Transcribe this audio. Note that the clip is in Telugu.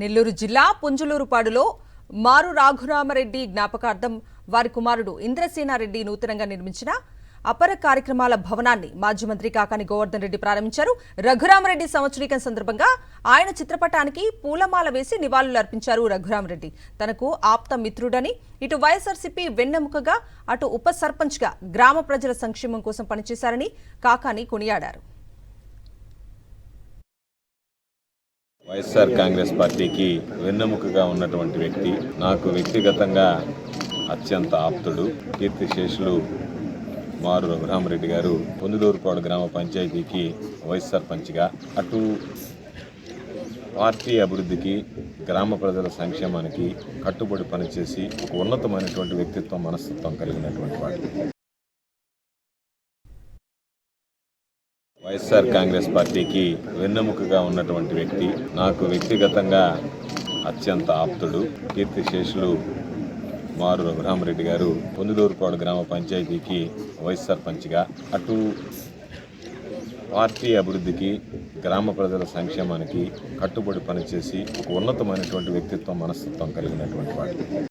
నెల్లూరు జిల్లా పుంజలూరుపాడులో మారు రఘురామరెడ్డి జ్ఞాపకార్థం వారి కుమారుడు ఇంద్రసేనారెడ్డి నూతనంగా నిర్మించిన అపర కార్యక్రమాల భవనాన్ని మాజీ మంత్రి కాకాని గోవర్ధన్ రెడ్డి ప్రారంభించారు. రఘురామరెడ్డి సంవత్సరీకం సందర్భంగా ఆయన చిత్రపటానికి పూలమాల వేసి నివాళులు అర్పించారు. రఘురామరెడ్డి తనకు ఆప్త మిత్రుడని, ఇటు వైఎస్ఆర్సీపీ వెన్నెముకగా, అటు ఉప సర్పంచ్గా గ్రామ ప్రజల సంక్షేమం కోసం పనిచేశారని కాకాని కొనియాడారు. వైఎస్ఆర్ కాంగ్రెస్ పార్టీకి వెన్నెముకగా ఉన్నటువంటి వ్యక్తి, నాకు వ్యక్తిగతంగా అత్యంత ఆప్తుడు, కీర్తిశేషులు మారు రఘురామరెడ్డి గారు పొందులూరుపాడు గ్రామ పంచాయతీకి వైస్ సర్పంచ్గా, అటు పార్టీ అభివృద్ధికి, గ్రామ ప్రజల సంక్షేమానికి కట్టుబడి పనిచేసి ఒక ఉన్నతమైనటువంటి వ్యక్తిత్వం, మనస్తత్వం కలిగినటువంటి వాడు. వైఎస్ఆర్ కాంగ్రెస్ పార్టీకి వెన్నెముకగా ఉన్నటువంటి వ్యక్తి, నాకు వ్యక్తిగతంగా అత్యంత ఆప్తుడు, కీర్తిశేషులు మారు రఘురామరెడ్డి గారు పొందులూరుపాడు గ్రామ పంచాయతీకి వైస్ సర్పంచ్గా, అటు పార్టీ అభివృద్ధికి, గ్రామ ప్రజల సంక్షేమానికి కట్టుబడి పనిచేసి ఒక ఉన్నతమైనటువంటి వ్యక్తిత్వం, మనస్తత్వం కలిగినటువంటి వాడు.